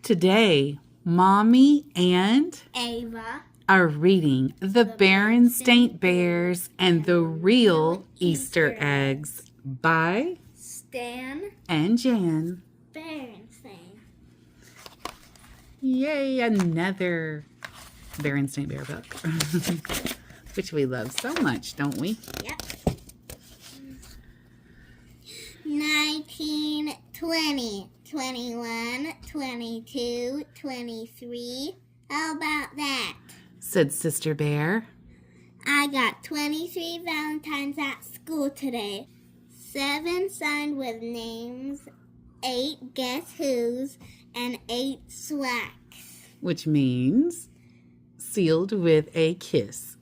Today, Mommy and Ava are reading The Berenstain Bears and the Real Easter Eggs by Stan and Jan. Berenstain. Yay, another Berenstain Bear book, which we love so much, don't we? Yep. 19, 20, 21, 22, 23. How about that? Said Sister Bear. I got 23 Valentines at school today. 7 signed with names, 8 guess who's, and 8 swacks. Which means sealed with a kiss.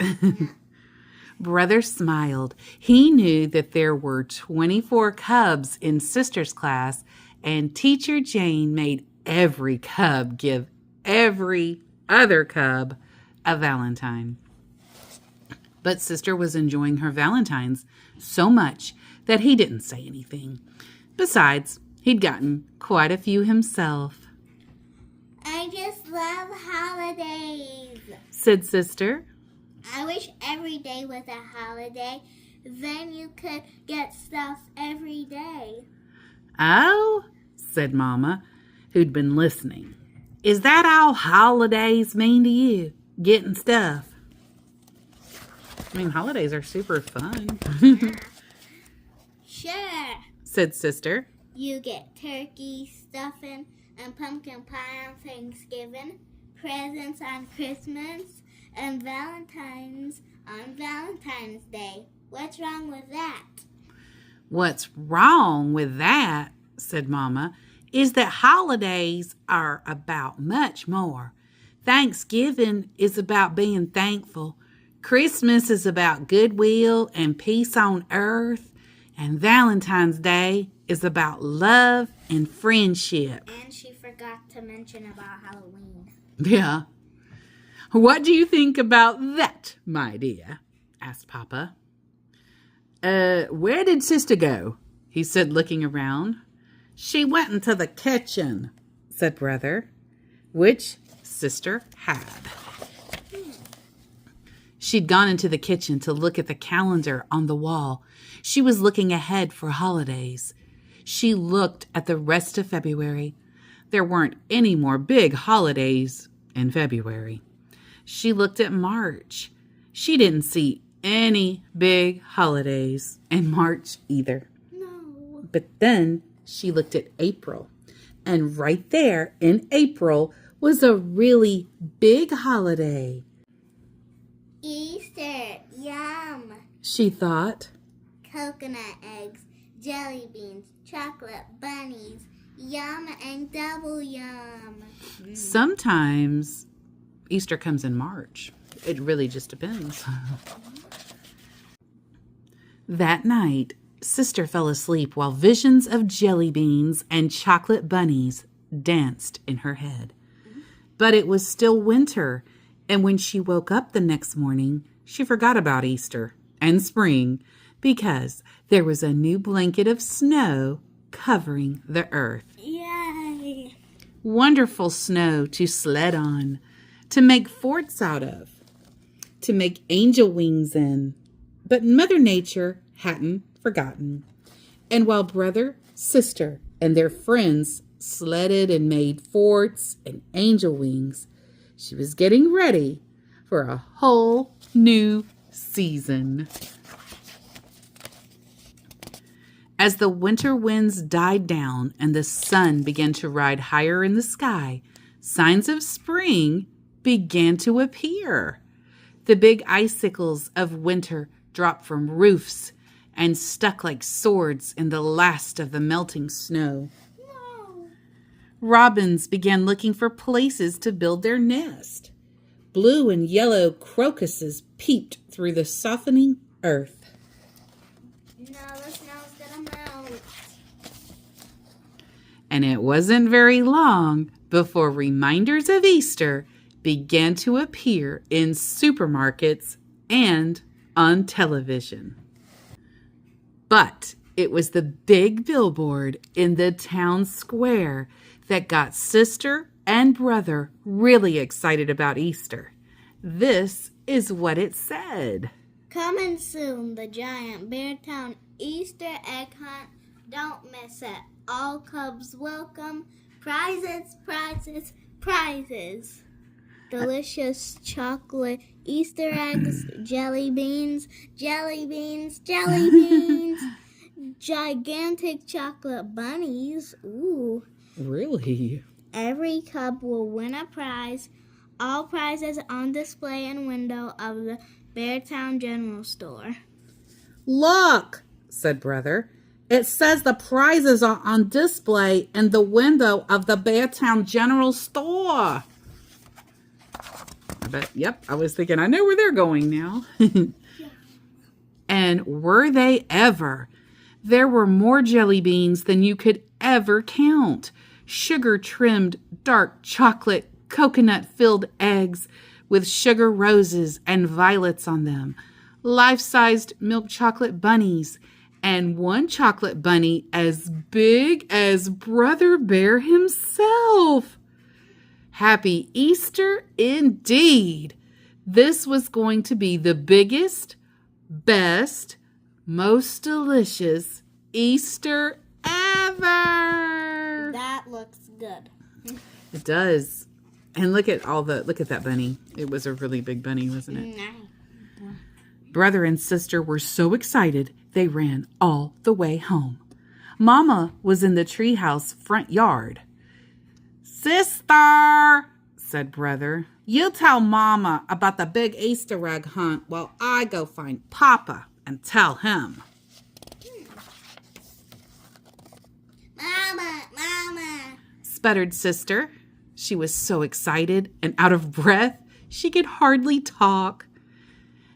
Brother smiled. He knew that there were 24 cubs in Sister's class, and Teacher Jane made every cub give every other cub a Valentine. But Sister was enjoying her Valentines so much that he didn't say anything. Besides, he'd gotten quite a few himself. I just love holidays, said Sister. I wish every day was a holiday. Then you could get stuff every day. Oh, said Mama, who'd been listening. Is that all holidays mean to you? Getting stuff? I mean, holidays are super fun. Sure. said Sister. You get turkey, stuffing, and pumpkin pie on Thanksgiving, presents on Christmas, and Valentine's on Valentine's Day. What's wrong with that? What's wrong with that, said Mama, is that holidays are about much more. Thanksgiving is about being thankful. Christmas is about goodwill and peace on earth. And Valentine's Day is about love and friendship. And she forgot to mention about Halloween. Yeah. What do you think about that, my dear? asked Papa. Where did Sister go? He said, looking around. She went into the kitchen, said Brother, which Sister had. She'd gone into the kitchen to look at the calendar on the wall. She was looking ahead for holidays. She looked at the rest of February. There weren't any more big holidays in February. She looked at March. She didn't see any big holidays in March either. No. But then she looked at April. And right there in April was a really big holiday. Easter, yum. She thought. Coconut eggs, jelly beans, chocolate bunnies, yum and double yum. Sometimes Easter comes in March. It really just depends. That night, Sister fell asleep while visions of jelly beans and chocolate bunnies danced in her head. But it was still winter, and when she woke up the next morning, she forgot about Easter and spring because there was a new blanket of snow covering the earth. Yay! Wonderful snow to sled on, to make forts out of, to make angel wings in. But Mother Nature hadn't forgotten. And while Brother, Sister, and their friends sledded and made forts and angel wings, she was getting ready for a whole new season. As the winter winds died down and the sun began to ride higher in the sky, signs of spring began to appear. The big icicles of winter dropped from roofs and stuck like swords in the last of the melting snow. No. Robins began looking for places to build their nest. Blue and yellow crocuses peeped through the softening earth. Now the snow's gonna melt. And it wasn't very long before reminders of Easter began to appear in supermarkets and on television. But it was the big billboard in the town square that got Sister and brother really excited about Easter. This is what it said. Coming soon, the giant Berenstain Easter egg hunt. Don't miss it. All cubs welcome. Prizes, prizes, prizes. Delicious chocolate Easter eggs, jelly beans, jelly beans, jelly beans. Gigantic chocolate bunnies. Ooh. Really? Every cub will win a prize. All prizes on display in window of the Beartown General Store. Look, said brother. It says the prizes are on display in the window of the Beartown General Store. Yep, I was thinking, I know where they're going now. And were they ever? There were more jelly beans than you could ever count. Sugar-trimmed, dark chocolate, coconut-filled eggs with sugar roses and violets on them. Life-sized milk chocolate bunnies. And one chocolate bunny as big as Brother Bear himself. Happy Easter indeed. This was going to be the biggest, best, most delicious Easter ever. That looks good. It does. And look at that bunny. It was a really big bunny, wasn't it? Nice. Brother and sister were so excited they ran all the way home. Mama was in the treehouse front yard. Sister, said brother, you tell Mama about the big Easter egg hunt while I go find Papa and tell him. Mama, sputtered sister. She was so excited and out of breath she could hardly talk.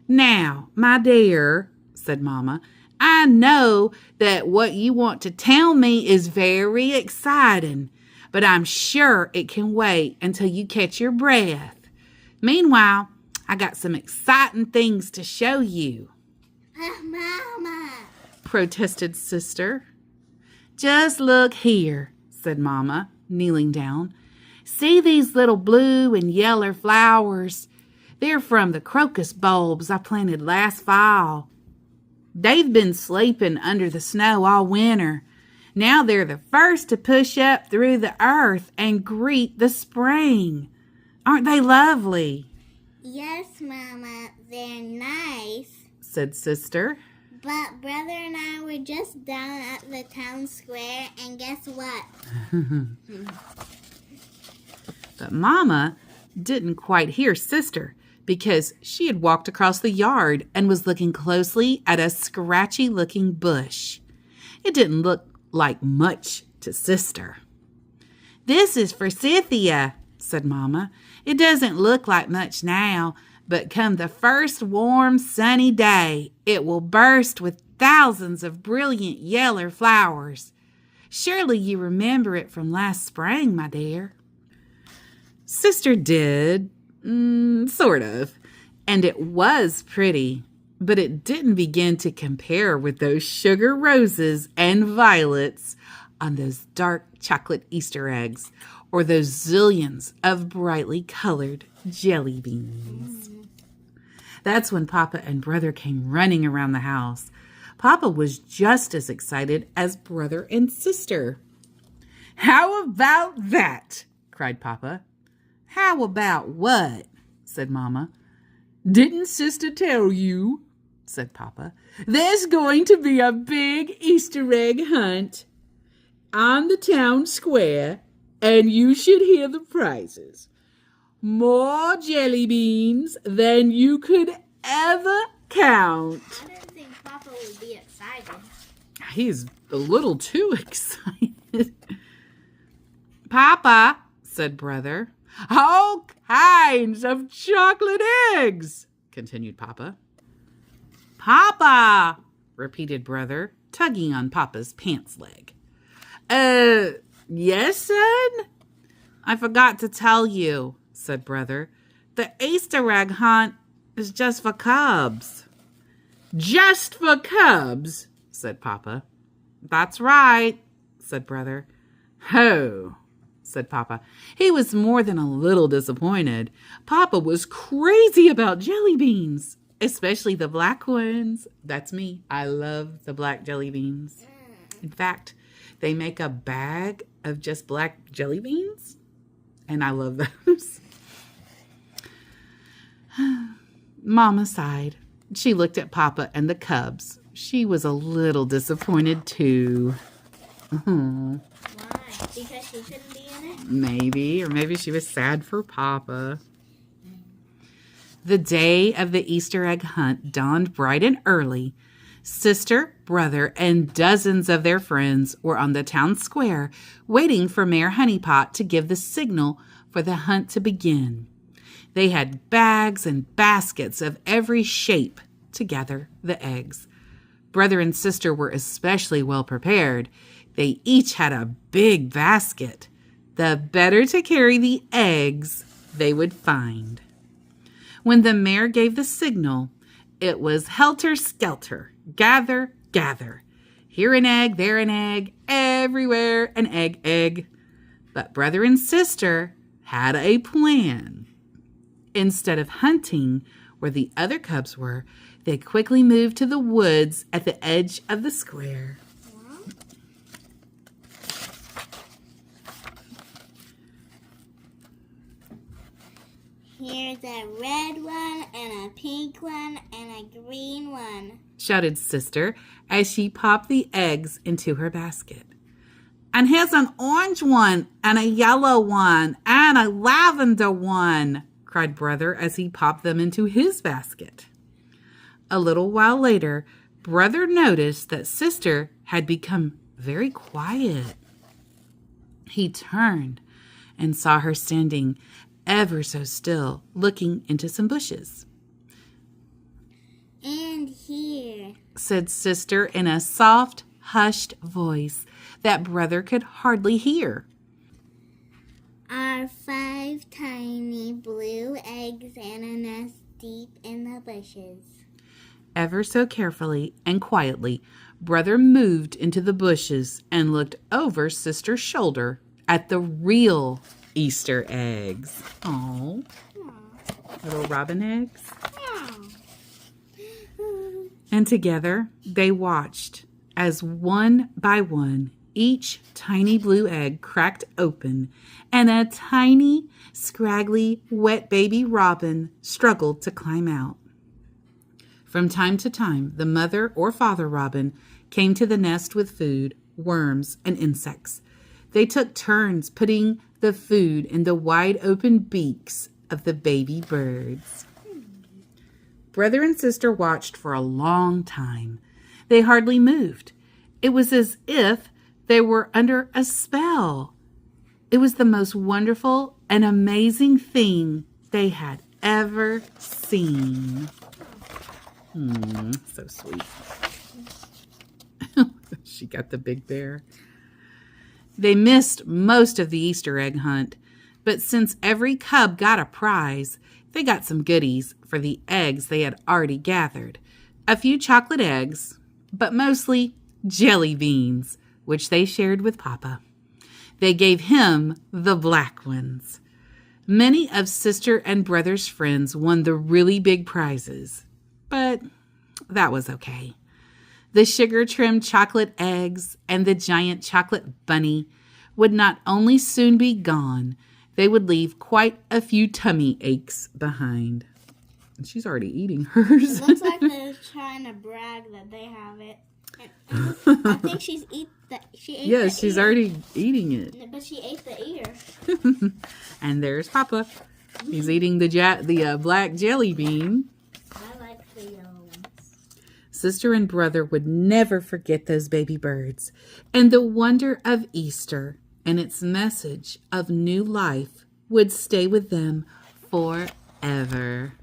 Now, my dear, said Mama, I know that what you want to tell me is very exciting, but I'm sure it can wait until you catch your breath. Meanwhile, I got some exciting things to show you. Mama, protested sister. Just look here, said Mama, kneeling down. See these little blue and yellow flowers? They're from the crocus bulbs I planted last fall. They've been sleeping under the snow all winter. Now they're the first to push up through the earth and greet the spring. Aren't they lovely? Yes, Mama, they're nice, said sister. But Brother and I were just down at the town square, and guess what? But Mama didn't quite hear sister because she had walked across the yard and was looking closely at a scratchy-looking bush. It didn't look like much to sister. This is for Cynthia, said Mama. It doesn't look like much now, but come the first warm, sunny day, it will burst with thousands of brilliant yellow flowers. Surely you remember it from last spring, my dear. Sister did, sort of, and it was pretty, but it didn't begin to compare with those sugar roses and violets on those dark chocolate Easter eggs or those zillions of brightly colored jelly beans. That's when Papa and Brother came running around the house. Papa was just as excited as Brother and Sister. How about that? Cried Papa. How about what? Said Mama. Didn't Sister tell you? Said Papa. There's going to be a big Easter egg hunt on the town square, and you should hear the prizes. More jelly beans than you could ever count. I didn't think Papa would be excited. He's a little too excited. Papa, said Brother. All kinds of chocolate eggs, continued Papa. Papa, repeated Brother, tugging on Papa's pants leg. Yes, son? I forgot to tell you, said Brother. The Easter egg hunt is just for cubs. Just for cubs, said Papa. That's right, said Brother. Ho, said Papa. He was more than a little disappointed. Papa was crazy about jelly beans, especially the black ones. That's me. I love the black jelly beans. In fact, they make a bag of just black jelly beans, and I love those. Mama sighed. She looked at Papa and the cubs. She was a little disappointed too. Why? Because she couldn't be in it? Maybe, or maybe she was sad for Papa. The day of the Easter egg hunt dawned bright and early. Sister, brother, and dozens of their friends were on the town square waiting for Mayor Honeypot to give the signal for the hunt to begin. They had bags and baskets of every shape to gather the eggs. Brother and sister were especially well prepared. They each had a big basket. The better to carry the eggs they would find. When the mayor gave the signal, it was helter-skelter, gather, gather. Here an egg, there an egg, everywhere an egg, egg. But brother and sister had a plan. Instead of hunting where the other cubs were, they quickly moved to the woods at the edge of the square. Here's a red one and a pink one and a green one, shouted Sister as she popped the eggs into her basket. And here's an orange one and a yellow one and a lavender one, cried Brother as he popped them into his basket. A little while later, Brother noticed that Sister had become very quiet. He turned and saw her standing ever so still, looking into some bushes. And here, said Sister in a soft, hushed voice that Brother could hardly hear, are 5 tiny blue eggs in a nest deep in the bushes. Ever so carefully and quietly, Brother moved into the bushes and looked over Sister's shoulder at the real Easter eggs. Oh, little robin eggs. And together they watched as one by one each tiny blue egg cracked open and a tiny, scraggly, wet baby robin struggled to climb out. From time to time, the mother or father robin came to the nest with food, worms, and insects. They took turns putting the food in the wide open beaks of the baby birds. Brother and sister watched for a long time. They hardly moved. It was as if they were under a spell. It was the most wonderful and amazing thing they had ever seen. So sweet. She got the big bear. They missed most of the Easter egg hunt, but since every cub got a prize, they got some goodies for the eggs they had already gathered. A few chocolate eggs, but mostly jelly beans, which they shared with Papa. They gave him the black ones. Many of Sister and Brother's friends won the really big prizes, but that was okay. The sugar-trimmed chocolate eggs and the giant chocolate bunny would not only soon be gone, they would leave quite a few tummy aches behind. And she's already eating hers. It looks like they're trying to brag that they have it. I think she ate the she's ear. already eating it. But she ate the ear. And there's Papa. He's eating the black jelly bean. I like the yellow ones. Sister and Brother would never forget those baby birds and the wonder of Easter and its message of new life would stay with them forever.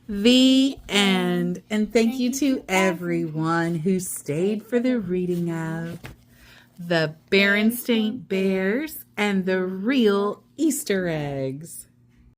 The end. And thank you to everyone who stayed for the reading of The Berenstain Bears and the Real Easter Eggs.